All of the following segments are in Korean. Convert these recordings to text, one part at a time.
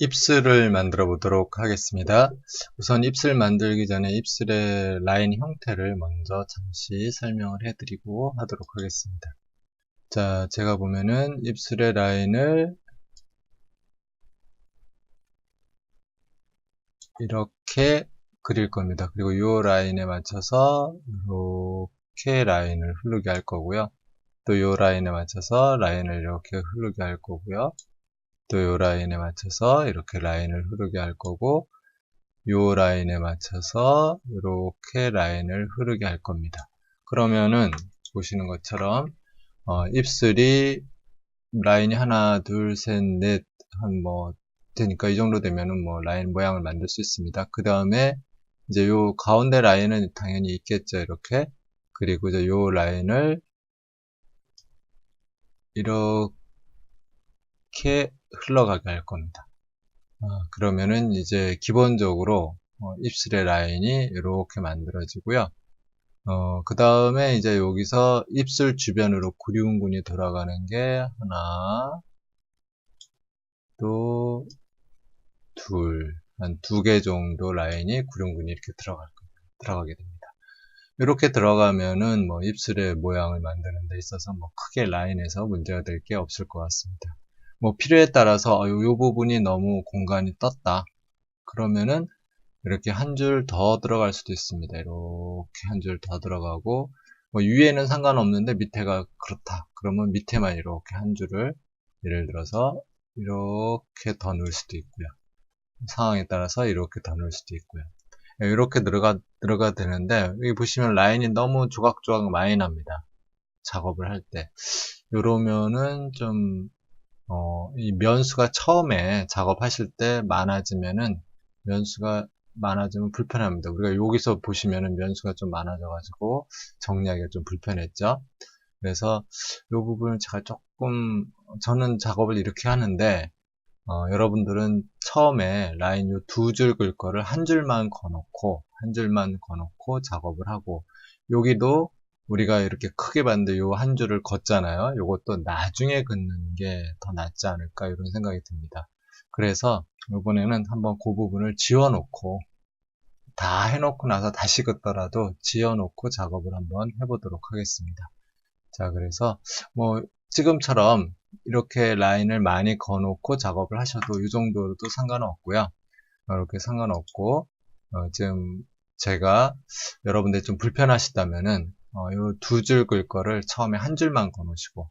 입술을 만들어 보도록 하겠습니다. 우선 입술 만들기 전에 입술의 라인 형태를 먼저 잠시 설명을 해드리고 하도록 하겠습니다. 자, 제가 보면은 입술의 라인을 이렇게 그릴 겁니다. 그리고 이 라인에 맞춰서 이렇게 라인을 흐르게 할 거고요. 또 이 라인에 맞춰서 라인을 이렇게 흐르게 할 거고요. 또 이 라인에 맞춰서 이렇게 라인을 흐르게 할 거고, 요 라인에 맞춰서 이렇게 라인을 흐르게 할 겁니다. 그러면은 보시는 것처럼 입술이 라인이 하나, 둘, 셋, 넷, 되니까 이 정도 되면은 라인 모양을 만들 수 있습니다. 그 다음에 이제 요 가운데 라인은 당연히 있겠죠, 이렇게. 그리고 이제 요 라인을 이렇게 흘러가게 할 겁니다. 그러면은 이제 기본적으로 입술의 라인이 이렇게 만들어지고요. 그 다음에 이제 여기서 입술 주변으로 구리운군이 돌아가는 게 하나, 또 둘, 한 2개 정도 라인이 구리운군이 이렇게 들어가게 됩니다. 이렇게 들어가면은 입술의 모양을 만드는 데 있어서 크게 라인에서 문제가 될 게 없을 것 같습니다. 필요에 따라서 이 부분이 너무 공간이 떴다. 그러면은 이렇게 한 줄 더 들어갈 수도 있습니다. 이렇게 한 줄 더 들어가고, 위에는 상관없는데 밑에가 그렇다. 그러면 밑에만 이렇게 한 줄을 예를 들어서 이렇게 더 넣을 수도 있고요. 상황에 따라서 이렇게 더 넣을 수도 있고요. 이렇게 들어가 되는데, 여기 보시면 라인이 너무 조각조각 많이 납니다. 작업을 할 때. 이러면은 좀, 이 면수가 처음에 작업하실 때 면수가 많아지면 불편합니다. 우리가 여기서 보시면은 면수가 좀 많아져가지고 정리하기가 좀 불편했죠. 그래서 이 부분을 제가 저는 작업을 이렇게 하는데, 여러분들은 처음에 라인 요 2줄 글 거를 한 줄만 거놓고 작업을 하고, 여기도 우리가 이렇게 크게 봤는데 요 한 줄을 걷잖아요. 요것도 나중에 긋는 게 더 낫지 않을까 이런 생각이 듭니다. 그래서 이번에는 한번 그 부분을 지워놓고 다 해놓고 나서 다시 긋더라도 지워놓고 작업을 한번 해보도록 하겠습니다. 자, 그래서 지금처럼 이렇게 라인을 많이 그어놓고 작업을 하셔도 이 정도로도 상관은 없고요. 이렇게 상관없고, 지금 제가 여러분들 좀 불편하시다면은 요 2줄 글 거를 처음에 한 줄만 그어놓으시고,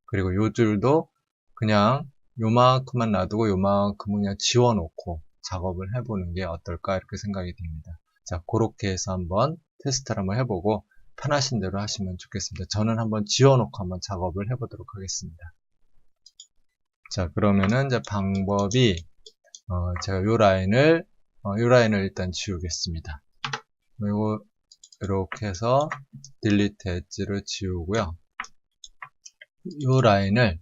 그리고 요 줄도 그냥 요만큼만 놔두고 요만큼은 그냥 지워놓고 작업을 해보는 게 어떨까 이렇게 생각이 듭니다. 자, 그렇게 해서 한번 테스트를 한번 해보고 편하신 대로 하시면 좋겠습니다. 저는 한번 지워놓고 한번 작업을 해보도록 하겠습니다. 자, 그러면은 이제 방법이 제가 요 라인을 일단 지우겠습니다. 그리고 이렇게 해서 딜리트 엣지를 지우고요. 요 라인을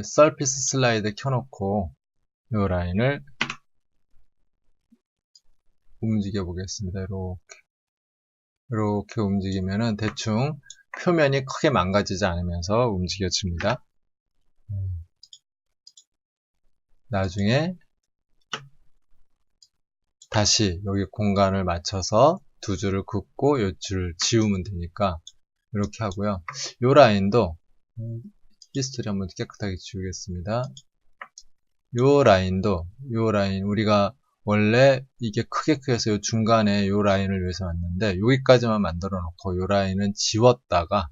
서피스 슬라이드 켜놓고 요 라인을 움직여 보겠습니다. 이렇게 움직이면은 대충 표면이 크게 망가지지 않으면서 움직여집니다. 나중에 다시 여기 공간을 맞춰서 2줄을 긋고 요 줄을 지우면 되니까 이렇게 하고요. 요 라인도 히스토리 한번 깨끗하게 지우겠습니다. 요 라인 우리가 원래 이게 크게 해서 요 중간에 요 라인을 위해서 왔는데 여기까지만 만들어 놓고 요 라인은 지웠다가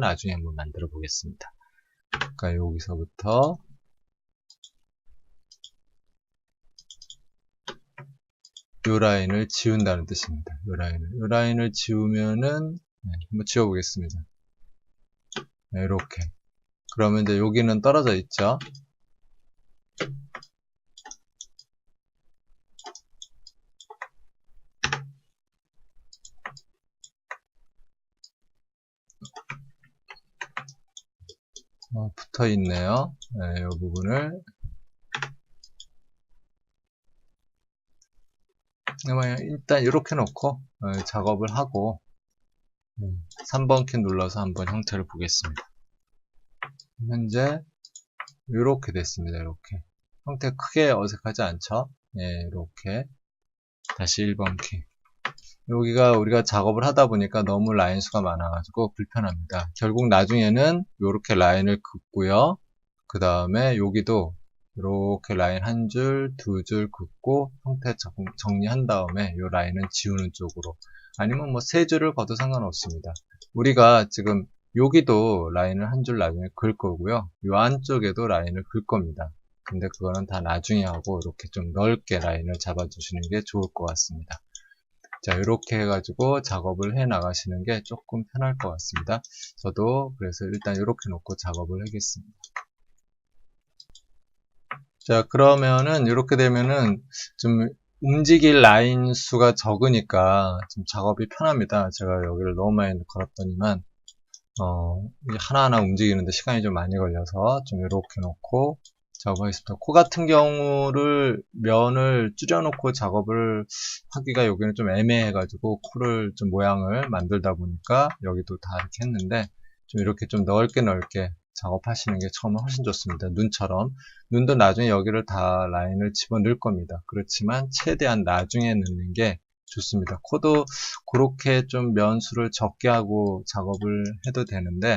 나중에 한번 만들어 보겠습니다. 그러니까 여기서부터 요 라인을 지운다는 뜻입니다. 요 라인을 지우면은 한번 지워보겠습니다. 이렇게. 그러면 이제 여기는 떨어져 있죠. 붙어 있네요. 이 부분을 일단 이렇게 놓고 작업을 하고 3번 키 눌러서 한번 형태를 보겠습니다. 현재 이렇게 됐습니다. 이렇게. 형태 크게 어색하지 않죠? 예, 이렇게. 다시 1번 키. 여기가 우리가 작업을 하다 보니까 너무 라인 수가 많아가지고 불편합니다. 결국 나중에는 이렇게 라인을 긋고요. 그 다음에 여기도 이렇게 라인 한 줄, 두 줄 긋고 형태 정리한 다음에 이 라인은 지우는 쪽으로, 아니면 뭐 세 줄을 걷도 상관없습니다. 우리가 지금 여기도 라인을 한 줄 나중에 긋을 거고요. 이 안쪽에도 라인을 긋을 겁니다. 근데 그거는 다 나중에 하고 이렇게 좀 넓게 라인을 잡아주시는 게 좋을 것 같습니다. 자, 이렇게 해가지고 작업을 해 나가시는 게 조금 편할 것 같습니다. 저도 그래서 일단 이렇게 놓고 작업을 하겠습니다. 자, 그러면은 이렇게 되면은 좀 움직일 라인 수가 적으니까 좀 작업이 편합니다. 제가 여기를 너무 많이 걸었더니만 하나하나 움직이는데 시간이 좀 많이 걸려서 좀 이렇게 놓고 작업하겠습니다. 코 같은 경우를 면을 줄여놓고 작업을 하기가 여기는 좀 애매해가지고 코를 좀 모양을 만들다 보니까 여기도 다 이렇게 했는데, 좀 이렇게 좀 넓게 작업하시는 게 처음에 훨씬 좋습니다. 눈처럼. 눈도 나중에 여기를 다 라인을 집어넣을 겁니다. 그렇지만 최대한 나중에 넣는 게 좋습니다. 코도 그렇게 좀 면수를 적게 하고 작업을 해도 되는데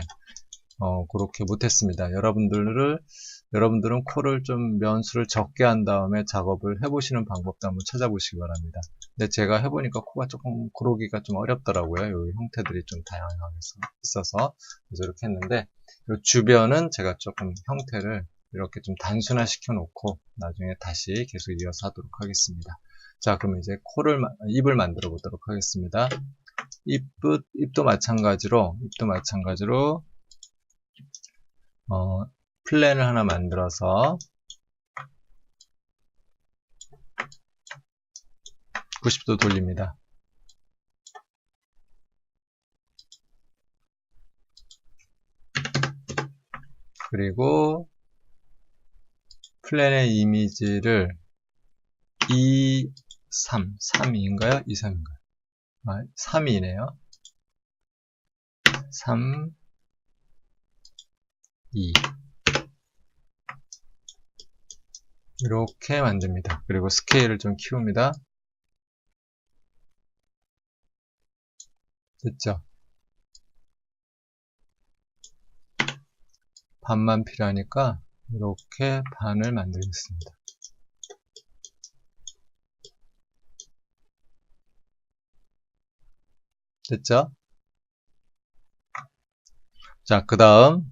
그렇게 못했습니다. 여러분들은 코를 좀 면수를 적게 한 다음에 작업을 해보시는 방법도 한번 찾아보시기 바랍니다. 근데 제가 해보니까 코가 조금 고르기가 좀 어렵더라고요. 여기 형태들이 좀 다양하게 있어서. 그래서 이렇게 했는데, 이 주변은 제가 조금 형태를 이렇게 좀 단순화 시켜 놓고 나중에 다시 계속 이어서 하도록 하겠습니다. 자, 그러면 이제 입을 만들어 보도록 하겠습니다. 입도 마찬가지로 플랜을 하나 만들어서 90도 돌립니다. 그리고 플랜의 이미지를 3인가요? 3인가요? 3이네요. 3, 2 이렇게 만듭니다. 그리고 스케일을 좀 키웁니다. 됐죠? 반만 필요하니까 이렇게 반을 만들겠습니다. 됐죠? 자, 그 다음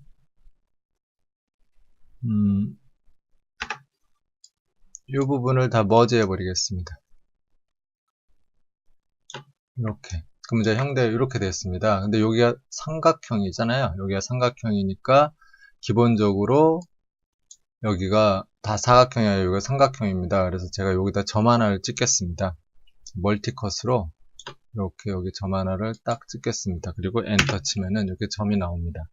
이 부분을 다 머지 해버리겠습니다. 이렇게. 그럼 이제 형태 이렇게 됐습니다. 근데 여기가 삼각형이잖아요. 여기가 삼각형이니까 기본적으로 여기가 다 사각형이 아니라 여기가 삼각형입니다. 그래서 제가 여기다 점 하나를 찍겠습니다. 멀티컷으로 이렇게 여기 점 하나를 딱 찍겠습니다. 그리고 엔터 치면은 이렇게 점이 나옵니다.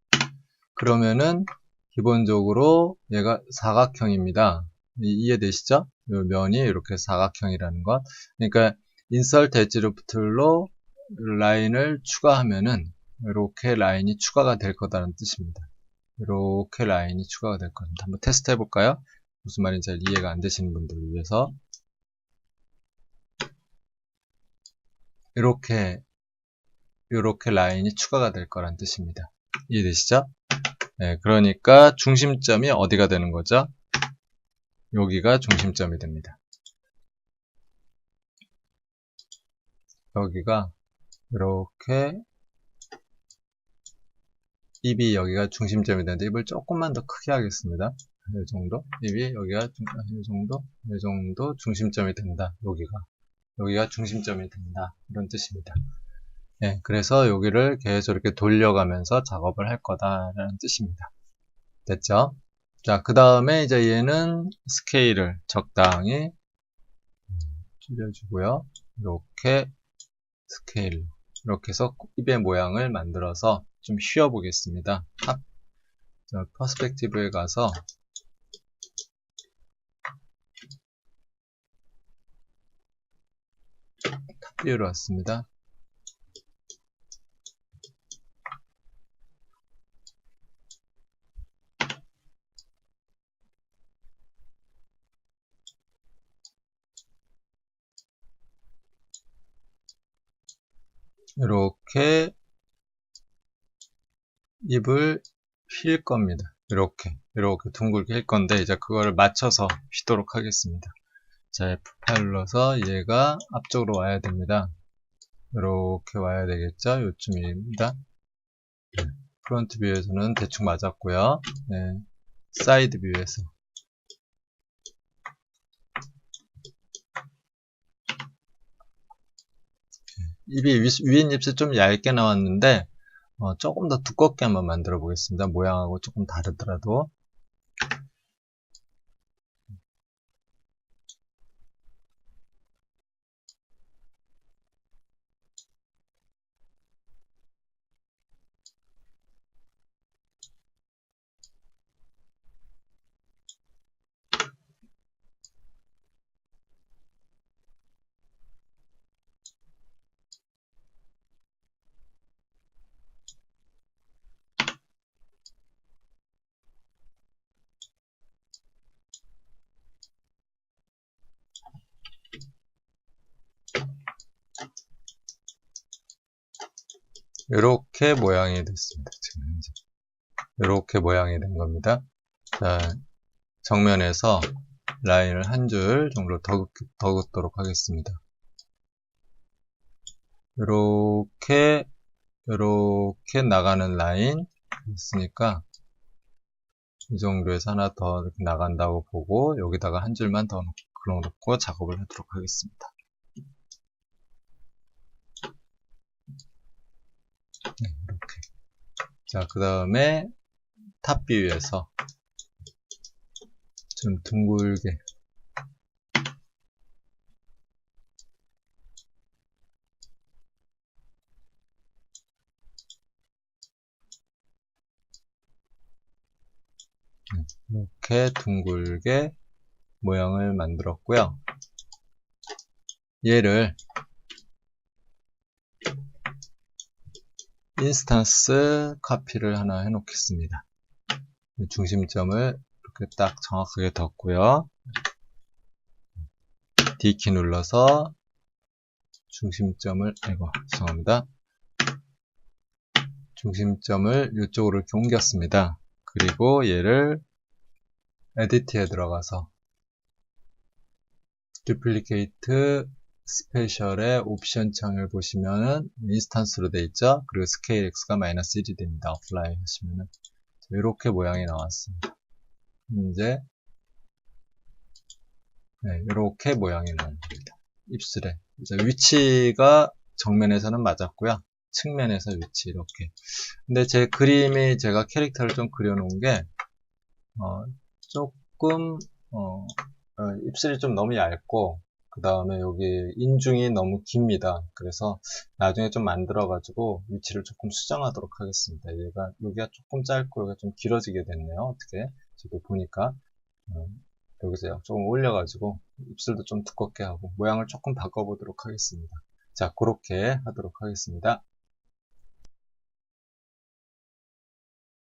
그러면은 기본적으로 얘가 사각형입니다. 이해되시죠? 이 면이 이렇게 사각형이라는 것. 그러니까 인서트 엣지 루프툴로 라인을 추가하면은 이렇게 라인이 추가가 될 거다라는 뜻입니다. 이렇게 라인이 추가가 될 겁니다. 한번 테스트 해볼까요? 무슨 말인지 잘 이해가 안 되시는 분들을 위해서. 이렇게 라인이 추가가 될 거란 뜻입니다. 이해되시죠? 네, 그러니까 중심점이 어디가 되는 거죠? 여기가 중심점이 됩니다. 여기가 이렇게 입이 여기가 중심점이 되는데 입을 조금만 더 크게 하겠습니다. 이 정도. 입이 여기가 이 정도 중심점이 된다. 여기가 중심점이 된다. 이런 뜻입니다. 네, 그래서 여기를 계속 이렇게 돌려가면서 작업을 할 거다라는 뜻입니다. 됐죠? 자, 그 다음에 이제 얘는 스케일을 적당히 줄여주고요. 이렇게 스케일 이렇게 해서 입의 모양을 만들어서 좀 휘어 보겠습니다. 퍼스펙티브에 가서 탑뷰로 왔습니다. 이렇게 입을 휠 겁니다. 이렇게 둥글게 휠 건데, 이제 그걸 맞춰서 휘도록 하겠습니다. 자, F8 눌러서 얘가 앞쪽으로 와야 됩니다. 이렇게 와야 되겠죠? 요쯤입니다. 프론트 뷰에서는 대충 맞았고요. 네, 사이드 뷰에서 입이 윗입술이 좀 얇게 나왔는데 조금 더 두껍게 한번 만들어 보겠습니다. 모양하고 조금 다르더라도. 이렇게 모양이 됐습니다. 지금 현재 이렇게 모양이 된 겁니다. 자, 정면에서 라인을 한 줄 정도 더 긋도록 하겠습니다. 이렇게 나가는 라인 있으니까 이 정도에서 하나 더 이렇게 나간다고 보고 여기다가 한 줄만 더 그려놓고 작업을 하도록 하겠습니다. 네, 이렇게. 자, 그 다음에 탑 뷰에서 좀 둥글게 이렇게 둥글게 모양을 만들었고요. 얘를 인스턴스 카피를 하나 해 놓겠습니다. 중심점을 이렇게 딱 정확하게 뒀고요. D키 눌러서 중심점을, 죄송합니다. 중심점을 이쪽으로 이렇게 옮겼습니다. 그리고 얘를 에디트에 들어가서 듀플리케이트 스페셜의 옵션 창을 보시면은 인스턴스로 되어 있죠. 그리고 스케일 X가 -1이 됩니다. 어플라이 하시면은 이렇게 모양이 나왔습니다. 이제 이렇게 모양이 나옵니다. 입술에 이제 위치가 정면에서는 맞았고요. 측면에서 위치 이렇게. 근데 제 그림이 제가 캐릭터를 좀 그려놓은 게 조금 입술이 좀 너무 얇고 그 다음에 여기 인중이 너무 깁니다. 그래서 나중에 좀 만들어가지고 위치를 조금 수정하도록 하겠습니다. 여기가 조금 짧고 여기가 좀 길어지게 됐네요. 어떻게 저도 보니까 여기서 조금 올려가지고 입술도 좀 두껍게 하고 모양을 조금 바꿔보도록 하겠습니다. 자, 그렇게 하도록 하겠습니다.